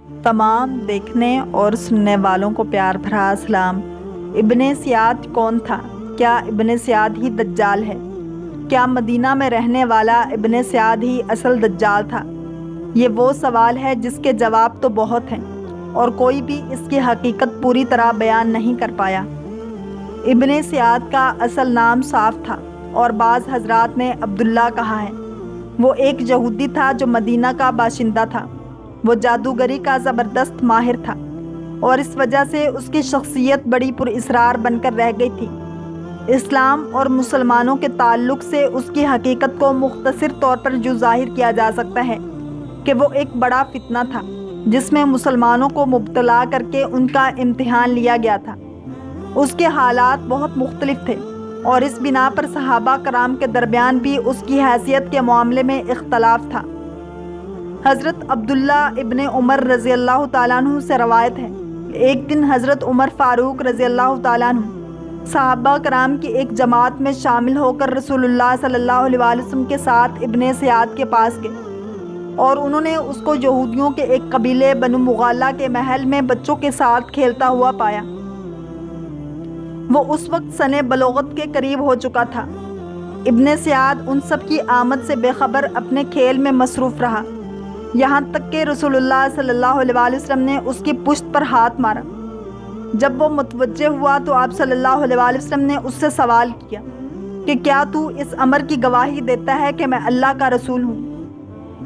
تمام دیکھنے اور سننے والوں کو پیار بھرا سلام۔ ابن سیاد کون تھا؟ کیا ابن سیاد ہی دجال ہے؟ کیا مدینہ میں رہنے والا ابن سیاد ہی اصل دجال تھا؟ یہ وہ سوال ہے جس کے جواب تو بہت ہیں اور کوئی بھی اس کی حقیقت پوری طرح بیان نہیں کر پایا۔ ابن سیاد کا اصل نام صاف تھا اور بعض حضرات نے عبداللہ کہا ہے۔ وہ ایک یہودی تھا جو مدینہ کا باشندہ تھا۔ وہ جادوگری کا زبردست ماہر تھا اور اس وجہ سے اس کی شخصیت بڑی پراسرار بن کر رہ گئی تھی۔ اسلام اور مسلمانوں کے تعلق سے اس کی حقیقت کو مختصر طور پر یوں ظاہر کیا جا سکتا ہے کہ وہ ایک بڑا فتنہ تھا جس میں مسلمانوں کو مبتلا کر کے ان کا امتحان لیا گیا تھا۔ اس کے حالات بہت مختلف تھے اور اس بنا پر صحابہ کرام کے درمیان بھی اس کی حیثیت کے معاملے میں اختلاف تھا۔ حضرت عبداللہ ابن عمر رضی اللہ تعالیٰ عنہ سے روایت ہے کہ ایک دن حضرت عمر فاروق رضی اللہ تعالیٰ عنہ صحابہ کرام کی ایک جماعت میں شامل ہو کر رسول اللہ صلی اللہ علیہ وسلم کے ساتھ ابن سیاد کے پاس گئے اور انہوں نے اس کو یہودیوں کے ایک قبیلے بنو مغالہ کے محل میں بچوں کے ساتھ کھیلتا ہوا پایا۔ وہ اس وقت سن بلوغت کے قریب ہو چکا تھا۔ ابن سیاد ان سب کی آمد سے بے خبر اپنے کھیل میں مصروف رہا، یہاں تک کہ رسول اللہ صلی اللہ علیہ وسلم نے اس کی پشت پر ہاتھ مارا۔ جب وہ متوجہ ہوا تو آپ صلی اللہ علیہ وسلم نے اس سے سوال کیا کہ کیا تو اس امر کی گواہی دیتا ہے کہ میں اللہ کا رسول ہوں؟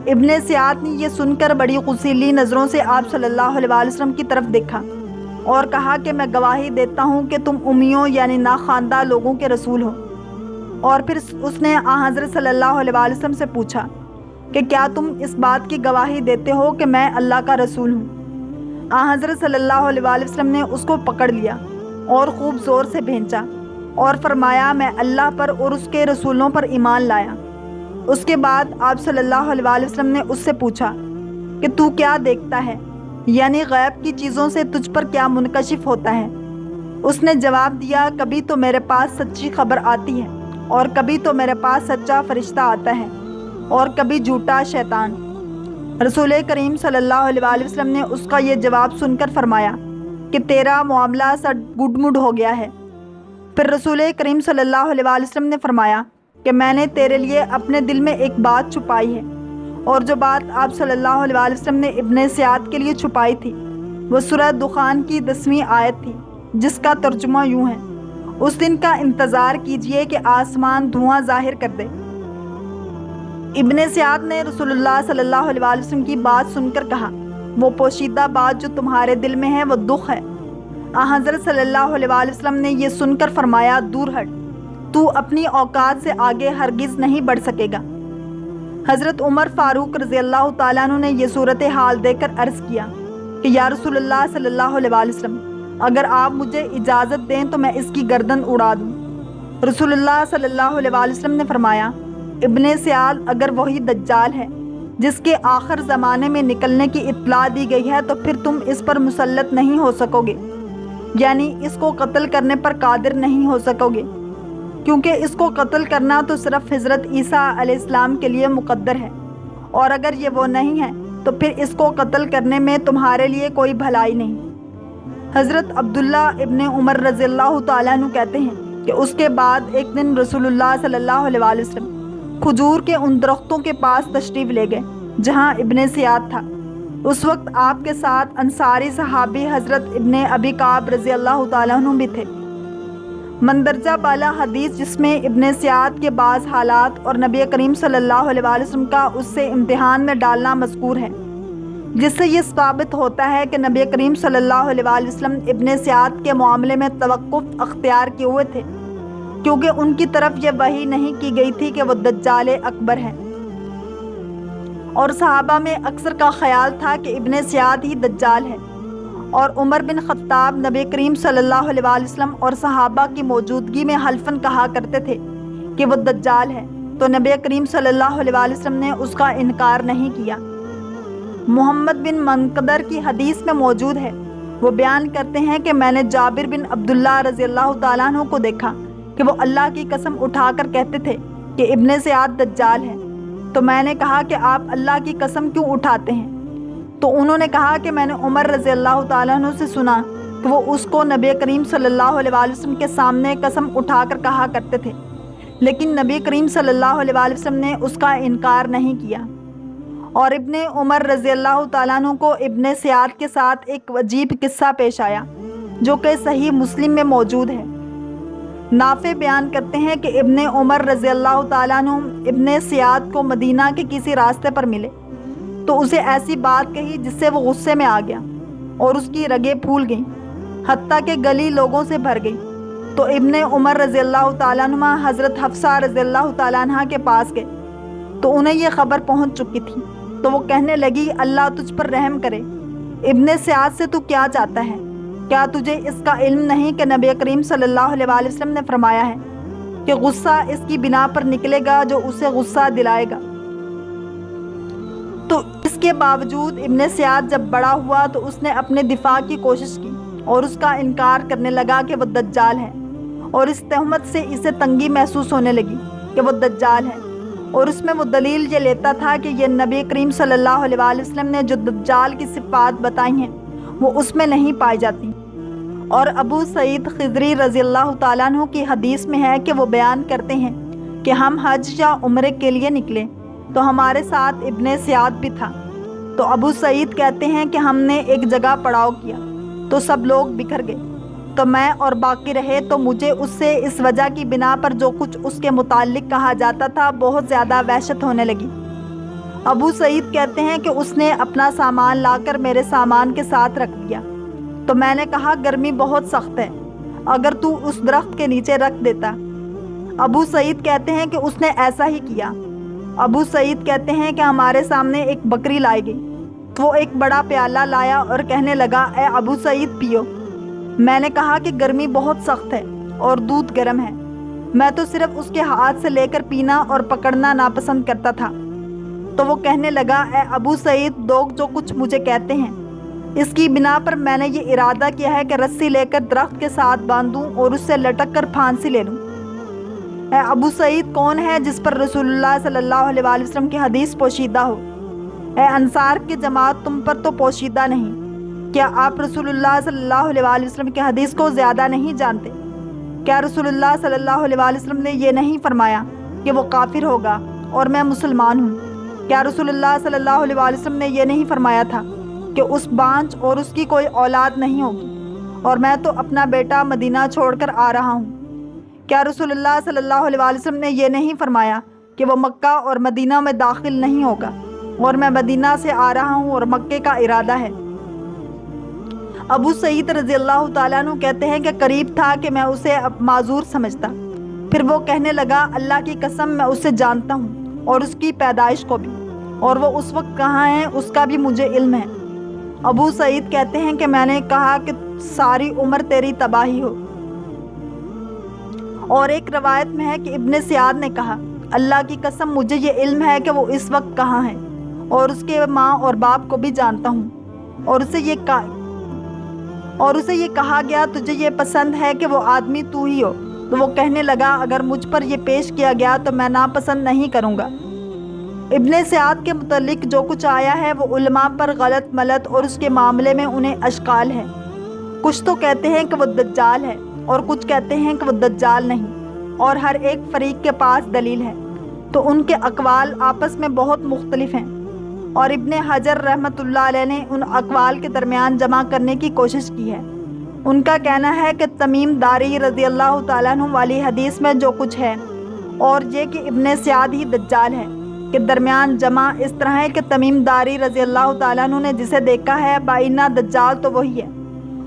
ابن سیاد نے یہ سن کر بڑی غصیلی نظروں سے آپ صلی اللہ علیہ وسلم کی طرف دیکھا اور کہا کہ میں گواہی دیتا ہوں کہ تم امیوں یعنی ناخواندہ لوگوں کے رسول ہو۔ اور پھر اس نے حضرت صلی اللہ علیہ وسلم سے پوچھا کہ کیا تم اس بات کی گواہی دیتے ہو کہ میں اللہ کا رسول ہوں؟ حضرت صلی اللہ علیہ وسلم نے اس کو پکڑ لیا اور خوب زور سے بھینچا اور فرمایا میں اللہ پر اور اس کے رسولوں پر ایمان لایا۔ اس کے بعد آپ صلی اللہ علیہ وسلم نے اس سے پوچھا کہ تو کیا دیکھتا ہے، یعنی غیب کی چیزوں سے تجھ پر کیا منکشف ہوتا ہے؟ اس نے جواب دیا کبھی تو میرے پاس سچی خبر آتی ہے اور کبھی تو میرے پاس سچا فرشتہ آتا ہے اور کبھی جھوٹا شیطان۔ رسول کریم صلی اللہ علیہ وسلم نے اس کا یہ جواب سن کر فرمایا کہ تیرا معاملہ سا گڈمڈ ہو گیا ہے۔ پھر رسول کریم صلی اللہ علیہ وسلم نے فرمایا کہ میں نے تیرے لیے اپنے دل میں ایک بات چھپائی ہے، اور جو بات آپ صلی اللہ علیہ وسلم نے ابن سیاد کے لیے چھپائی تھی وہ سورہ دخان کی 10ویں آیت تھی، جس کا ترجمہ یوں ہے، اس دن کا انتظار کیجئے کہ آسمان دھواں ظاہر کر دے۔ ابن سیاد نے رسول اللہ صلی اللہ علیہ وسلم کی بات سن کر کہا وہ پوشیدہ بات جو تمہارے دل میں ہے وہ دکھ ہے۔ حضرت صلی اللہ علیہ وسلم نے یہ سن کر فرمایا دور ہٹ، تو اپنی اوقات سے آگے ہرگز نہیں بڑھ سکے گا۔ حضرت عمر فاروق رضی اللہ تعالیٰ عنہ نے یہ صورتحال دیکھ کر عرض کیا کہ یا رسول اللہ صلی اللہ علیہ وسلم، اگر آپ مجھے اجازت دیں تو میں اس کی گردن اڑا دوں۔ رسول اللہ صلی اللہ علیہ وسلم نے فرمایا ابن سیاد اگر وہی دجال ہے جس کے آخر زمانے میں نکلنے کی اطلاع دی گئی ہے تو پھر تم اس پر مسلط نہیں ہو سکو گے، یعنی اس کو قتل کرنے پر قادر نہیں ہو سکو گے، کیونکہ اس کو قتل کرنا تو صرف حضرت عیسیٰ علیہ السلام کے لیے مقدر ہے، اور اگر یہ وہ نہیں ہے تو پھر اس کو قتل کرنے میں تمہارے لیے کوئی بھلائی نہیں۔ حضرت عبداللہ ابن عمر رضی اللہ تعالیٰ عنہ کہتے ہیں کہ اس کے بعد ایک دن رسول اللہ صلی اللہ علیہ وسلم کھجور کے ان درختوں کے پاس تشریف لے گئے جہاں ابن سیاد تھا۔ اس وقت آپ کے ساتھ انصاری صحابی حضرت ابن ابی کعب رضی اللہ تعالیٰ عنہ بھی تھے۔ مندرجہ بالا حدیث جس میں ابن سیاد کے بعض حالات اور نبی کریم صلی اللہ علیہ وسلم کا اس سے امتحان میں ڈالنا مذکور ہے، جس سے یہ ثابت ہوتا ہے کہ نبی کریم صلی اللہ علیہ وسلم ابن سیاد کے معاملے میں توقف اختیار کیے ہوئے تھے، کیونکہ ان کی طرف یہ وحی نہیں کی گئی تھی کہ وہ دجال اکبر ہے، اور صحابہ میں اکثر کا خیال تھا کہ ابن سیاد ہی دجال ہے، اور عمر بن خطاب نبی کریم صلی اللہ علیہ وسلم اور صحابہ کی موجودگی میں حلفاً کہا کرتے تھے کہ وہ دجال ہے، تو نبی کریم صلی اللہ علیہ وسلم نے اس کا انکار نہیں کیا۔ محمد بن منقدر کی حدیث میں موجود ہے، وہ بیان کرتے ہیں کہ میں نے جابر بن عبداللہ رضی اللہ تعالیٰ عنہ کو دیکھا کہ وہ اللہ کی قسم اٹھا کر کہتے تھے کہ ابن سیاد دجال ہے، تو میں نے کہا کہ آپ اللہ کی قسم کیوں اٹھاتے ہیں؟ تو انہوں نے کہا کہ میں نے عمر رضی اللہ تعالیٰ عنہ سے سنا کہ وہ اس کو نبی کریم صلی اللہ علیہ وآلہ وسلم کے سامنے قسم اٹھا کر کہا کرتے تھے، لیکن نبی کریم صلی اللہ علیہ وآلہ وسلم نے اس کا انکار نہیں کیا۔ اور ابن عمر رضی اللہ تعالیٰ عنہ کو ابن سیاد کے ساتھ ایک عجیب قصہ پیش آیا جو کہ صحیح مسلم میں موجود ہے۔ نافع بیان کرتے ہیں کہ ابن عمر رضی اللہ تعالیٰ عنہ ابن سیاد کو مدینہ کے کسی راستے پر ملے تو اسے ایسی بات کہی جس سے وہ غصے میں آ گیا اور اس کی رگیں پھول گئیں، حتیٰ کہ گلی لوگوں سے بھر گئی۔ تو ابن عمر رضی اللہ تعالیٰ عنہ حضرت حفصہ رضی اللہ تعالیٰ عنہ کے پاس گئے تو انہیں یہ خبر پہنچ چکی تھی، تو وہ کہنے لگی اللہ تجھ پر رحم کرے، ابن سیاد سے تو کیا چاہتا ہے؟ کیا تجھے اس کا علم نہیں کہ نبی کریم صلی اللہ علیہ وآلہ وسلم نے فرمایا ہے کہ غصہ اس کی بنا پر نکلے گا جو اسے غصہ دلائے گا؟ تو اس کے باوجود ابن سیاد جب بڑا ہوا تو اس نے اپنے دفاع کی کوشش کی اور اس کا انکار کرنے لگا کہ وہ دجال ہے، اور اس تہمت سے اسے تنگی محسوس ہونے لگی کہ وہ دجال ہے، اور اس میں وہ دلیل یہ لیتا تھا کہ یہ نبی کریم صلی اللہ علیہ وآلہ وسلم نے جو دجال کی صفات بتائی ہیں وہ اس میں نہیں پائی جاتی۔ اور ابو سعید خضری رضی اللہ تعالیٰ عنہ کی حدیث میں ہے کہ وہ بیان کرتے ہیں کہ ہم حج یا عمرے کے لیے نکلے تو ہمارے ساتھ ابن سیاد بھی تھا۔ تو ابو سعید کہتے ہیں کہ ہم نے ایک جگہ پڑاؤ کیا تو سب لوگ بکھر گئے، تو میں اور باقی رہے، تو مجھے اس سے اس وجہ کی بنا پر جو کچھ اس کے متعلق کہا جاتا تھا بہت زیادہ وحشت ہونے لگی۔ ابو سعید کہتے ہیں کہ اس نے اپنا سامان لا کر میرے سامان کے ساتھ رکھ دیا، تو میں نے کہا گرمی بہت سخت ہے، اگر تو اس درخت کے نیچے رکھ دیتا۔ ابو سعید کہتے ہیں کہ اس نے ایسا ہی کیا۔ ابو سعید کہتے ہیں کہ ہمارے سامنے ایک بکری لائی گئی، تو وہ ایک بڑا پیالہ لایا اور کہنے لگا اے ابو سعید پیو۔ میں نے کہا کہ گرمی بہت سخت ہے اور دودھ گرم ہے، میں تو صرف اس کے ہاتھ سے لے کر پینا اور پکڑنا ناپسند کرتا تھا۔ تو وہ کہنے لگا اے ابو سعید لوگ جو کچھ مجھے کہتے ہیں اس کی بنا پر میں نے یہ ارادہ کیا ہے کہ رسی لے کر درخت کے ساتھ باندھوں اور اس سے لٹک کر پھانسی لے لوں۔ اے ابو سعید کون ہے جس پر رسول اللہ صلی اللہ علیہ وآلہ وسلم کی حدیث پوشیدہ ہو؟ اے انصار کی جماعت تم پر تو پوشیدہ نہیں، کیا آپ رسول اللہ صلی اللہ علیہ وآلہ وسلم کی حدیث کو زیادہ نہیں جانتے؟ کیا رسول اللہ صلی اللہ علیہ وآلہ وسلم نے یہ نہیں فرمایا کہ وہ کافر ہوگا اور میں مسلمان ہوں؟ کیا رسول اللہ صلی اللہ علیہ وآلہ وسلم نے یہ نہیں فرمایا تھا کہ اس بانجھ اور اس کی کوئی اولاد نہیں ہوگی اور میں تو اپنا بیٹا مدینہ چھوڑ کر آ رہا ہوں؟ کیا رسول اللہ صلی اللہ علیہ وآلہ وسلم نے یہ نہیں فرمایا کہ وہ مکہ اور مدینہ میں داخل نہیں ہوگا اور میں مدینہ سے آ رہا ہوں اور مکے کا ارادہ ہے؟ ابو سعید رضی اللہ تعالیٰ عنہ کہتے ہیں کہ قریب تھا کہ میں اسے معذور سمجھتا، پھر وہ کہنے لگا اللہ کی قسم میں اسے جانتا ہوں اور اس کی پیدائش کو بھی، اور وہ اس وقت کہاں ہے اس کا بھی مجھے علم ہے۔ ابو سعید کہتے ہیں کہ میں نے کہا کہ ساری عمر تیری تباہی ہو۔ اور ایک روایت میں ہے کہ ابن سیاد نے کہا اللہ کی قسم مجھے یہ علم ہے کہ وہ اس وقت کہاں ہے، اور اس کے ماں اور باپ کو بھی جانتا ہوں، اور اسے یہ کہا گیا تجھے یہ پسند ہے کہ وہ آدمی تو ہی ہو؟ تو وہ کہنے لگا اگر مجھ پر یہ پیش کیا گیا تو میں ناپسند نہیں کروں گا۔ ابن سیاد کے متعلق جو کچھ آیا ہے وہ علماء پر غلط ملت اور اس کے معاملے میں انہیں اشکال ہے۔ کچھ تو کہتے ہیں کہ وہ دجال ہے اور کچھ کہتے ہیں کہ وہ دجال نہیں، اور ہر ایک فریق کے پاس دلیل ہے، تو ان کے اقوال آپس میں بہت مختلف ہیں۔ اور ابن حجر رحمۃ اللہ علیہ نے ان اقوال کے درمیان جمع کرنے کی کوشش کی ہے۔ ان کا کہنا ہے کہ تمیم داری رضی اللہ تعالیٰ عنہ والی حدیث میں جو کچھ ہے اور یہ کہ ابن سیاد ہی دجال ہے کے درمیان جمع اس طرح ہے کہ تمیم داری رضی اللہ تعالیٰ عنہ نے جسے دیکھا ہے بائنہ دجال تو وہی ہے،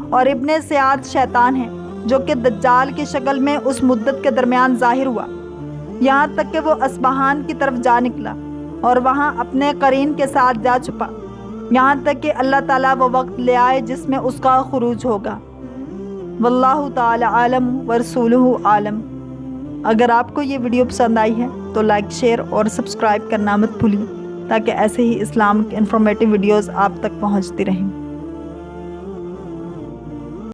اور ابن سیاد شیطان ہے جو کہ دجال کی شکل میں اس مدت کے درمیان ظاہر ہوا، یہاں تک کہ وہ اصبہان کی طرف جا نکلا اور وہاں اپنے قرین کے ساتھ جا چھپا، یہاں تک کہ اللہ تعالیٰ وہ وقت لے آئے جس میں اس کا خروج ہوگا۔ واللہ تعالی عالم ورسولہ عالم۔ اگر آپ کو یہ ویڈیو پسند آئی ہے تو لائک، شیئر اور سبسکرائب کرنا مت بھولیے تاکہ ایسے ہی اسلام کے انفارمیٹیو ویڈیوز آپ تک پہنچتی رہیں۔